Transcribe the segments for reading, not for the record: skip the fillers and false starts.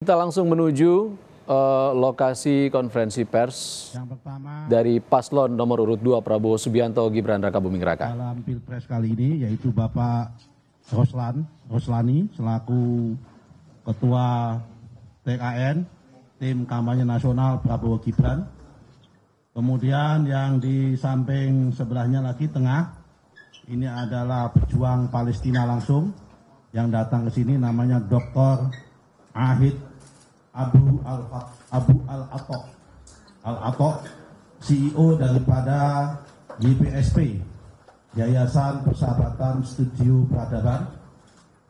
Kita langsung menuju lokasi konferensi pers yang pertama dari paslon nomor urut 2 Prabowo Subianto Gibran Rakabuming Raka. Dalam Pilpres kali ini yaitu Bapak Roslani selaku Ketua TKN Tim Kampanye Nasional Prabowo Gibran. Kemudian yang di samping sebelahnya lagi tengah ini adalah pejuang Palestina langsung yang datang ke sini, namanya Dr. Ahid Abu Al-Atok, CEO daripada YPSP, Yayasan Persahabatan Studio Peradaban.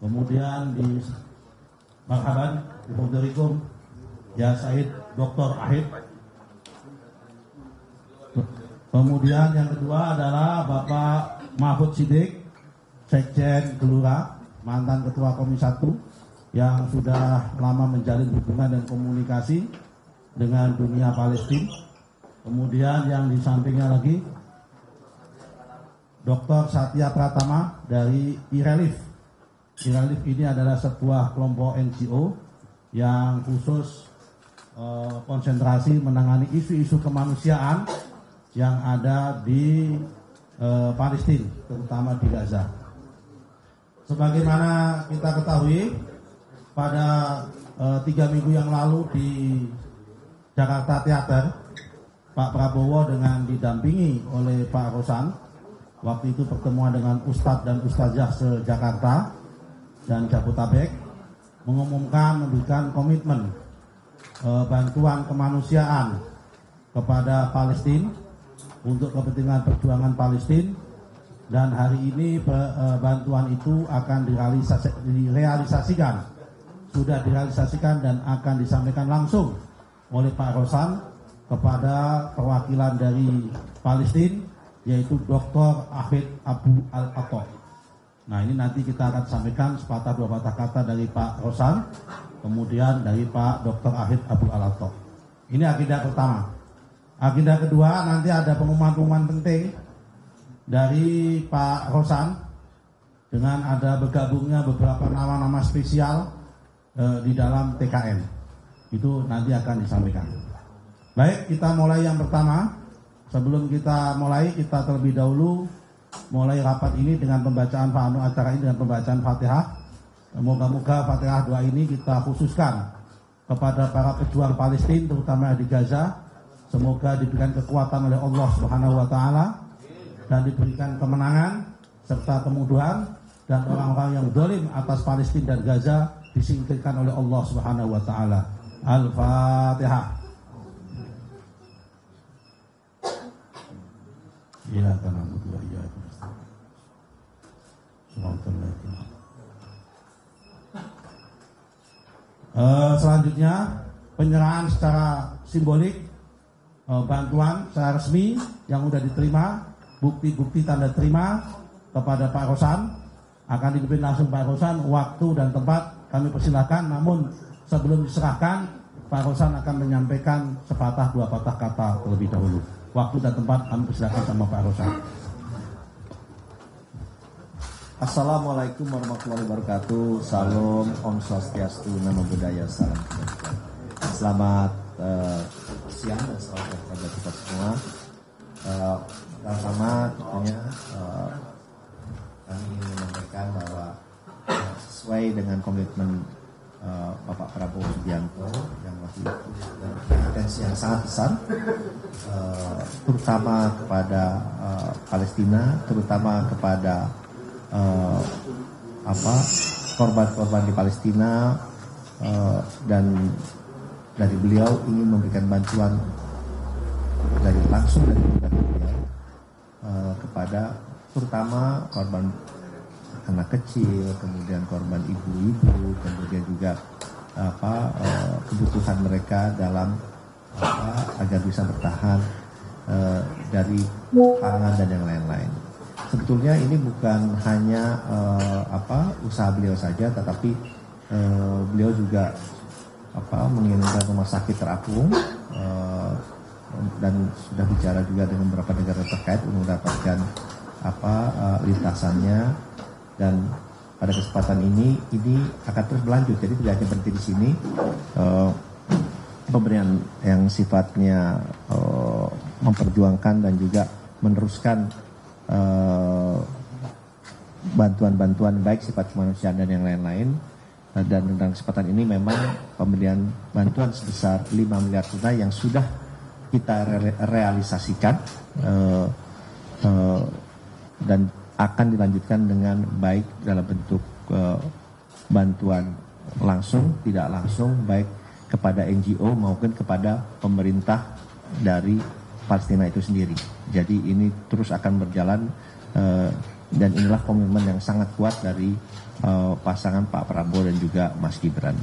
Kemudian di marhaban, Assalamualaikum, ya Said Dr. Ahid. Kemudian yang kedua adalah Bapak Mahfud Siddiq, Sekjen Gelora, mantan Ketua Komisi 1, yang sudah lama menjalin hubungan dan komunikasi dengan dunia Palestina. Kemudian yang di sampingnya lagi Dr. Satya Pratama dari IRELIF. IRELIF ini adalah sebuah kelompok NGO yang khusus konsentrasi menangani isu-isu kemanusiaan yang ada di Palestina, terutama di Gaza. Sebagaimana kita ketahui, pada 3 minggu yang lalu di Jakarta Theater, Pak Prabowo dengan didampingi oleh Pak Rosan, waktu itu pertemuan dengan Ustadz dan Ustazah se-Jakarta dan Jabotabek, mengumumkan memberikan komitmen bantuan kemanusiaan kepada Palestina untuk kepentingan perjuangan Palestina. Dan hari ini bantuan itu akan sudah direalisasikan dan akan disampaikan langsung oleh Pak Rosan kepada perwakilan dari Palestina, yaitu Dr. Ahid Abu Al-Atok. Nah, ini nanti kita akan sampaikan sepatah dua patah kata dari Pak Rosan, kemudian dari Pak Dr. Ahid Abu Al-Atok. Ini agenda pertama. Agenda kedua, nanti ada pengumuman-pengumuman penting dari Pak Rosan dengan ada bergabungnya beberapa nama-nama spesial di dalam TKN. Itu nanti akan disampaikan. Baik, kita mulai yang pertama. Sebelum kita mulai, kita terlebih dahulu mulai rapat ini dengan pembacaan acara ini dengan pembacaan Fatihah. Moga-moga Fatihah doa ini kita khususkan kepada para pejuang Palestina, terutama di Gaza. Semoga diberikan kekuatan oleh Allah Subhanahu wa taala dan diberikan kemenangan serta kemudahan, dan orang-orang yang zalim atas Palestina dan Gaza disingkirkan oleh Allah Subhanahu wa taala. Al-Fatihah. Ya na'budu wa iyyaka nasta'in. Selanjutnya penyerahan secara simbolik bantuan secara resmi yang sudah diterima, bukti-bukti tanda terima kepada Pak Rosan, akan dipimpin langsung Pak Rosan. Waktu dan tempat kami persilakan, namun sebelum diserahkan, Pak Rosan akan menyampaikan sepatah dua patah kata terlebih dahulu. Waktu dan tempat kami persilakan sama Pak Rosan. Assalamualaikum warahmatullahi wabarakatuh. Salam, Om Swastiastu, Namo Buddhaya, salam kebajikan. Selamat siang dan selamat kepada kita semua. Pertama tentunya kami ingin menyampaikan bahwa sesuai dengan komitmen Bapak Prabowo Subianto yang waktu itu potensi yang sangat besar, terutama kepada Palestina, terutama kepada korban-korban di Palestina, dan dari beliau ingin memberikan bantuan langsung dari beliau kepada terutama korban anak kecil, kemudian korban ibu-ibu, kemudian juga kebutuhan mereka dalam agar bisa bertahan dari pangan dan yang lain-lain. Sebetulnya ini bukan hanya usaha beliau saja, tetapi beliau juga mengirimkan rumah sakit terapung dan sudah bicara juga dengan beberapa negara terkait untuk mendapatkan lintasannya, dan pada kesempatan ini akan terus berlanjut. Jadi tidak hanya berhenti di sini. Pemberian yang sifatnya memperjuangkan dan juga meneruskan bantuan-bantuan baik sifat kemanusiaan dan yang lain-lain. Dan dalam kesempatan ini memang pemberian bantuan sebesar 5 miliar tunai yang sudah kita realisasikan dan akan dilanjutkan dengan baik dalam bentuk bantuan langsung, tidak langsung, baik kepada NGO maupun kepada pemerintah dari Palestina itu sendiri. Jadi ini terus akan berjalan dan inilah komitmen yang sangat kuat dari pasangan Pak Prabowo dan juga Mas Gibran.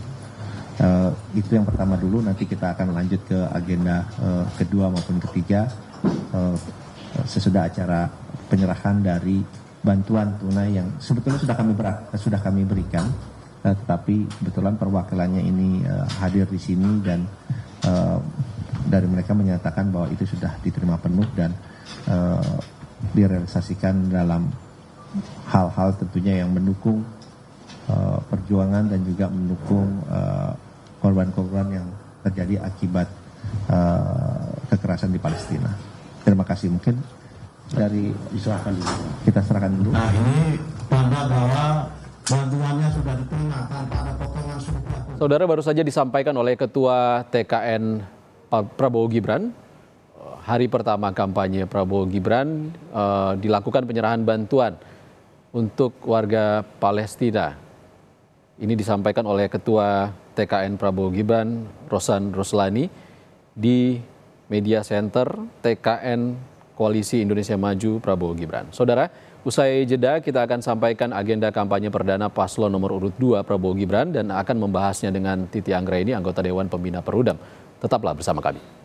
Itu yang pertama dulu, nanti kita akan lanjut ke agenda kedua maupun ketiga sesudah acara penyerahan dari bantuan tunai yang sebetulnya sudah kami berikan, tetapi kebetulan perwakilannya ini hadir di sini dan dari mereka menyatakan bahwa itu sudah diterima penuh dan direalisasikan dalam hal-hal tentunya yang mendukung perjuangan dan juga mendukung korban-korban yang terjadi akibat kekerasan di Palestina. Terima kasih. Mungkin dari kita serahkan dulu. Nah, ini tanda bahwa bantuannya sudah diterima tanpa ada potongan sumpah. Saudara, baru saja disampaikan oleh Ketua TKN Prabowo Gibran. Hari pertama kampanye Prabowo Gibran dilakukan penyerahan bantuan untuk warga Palestina. Ini disampaikan oleh Ketua TKN Prabowo Gibran, Rosan Roslani, di Media Center TKN Koalisi Indonesia Maju Prabowo Gibran. Saudara, usai jeda kita akan sampaikan agenda kampanye perdana paslon nomor urut 2 Prabowo Gibran dan akan membahasnya dengan Titi Anggraini, anggota Dewan Pembina Perudam. Tetaplah bersama kami.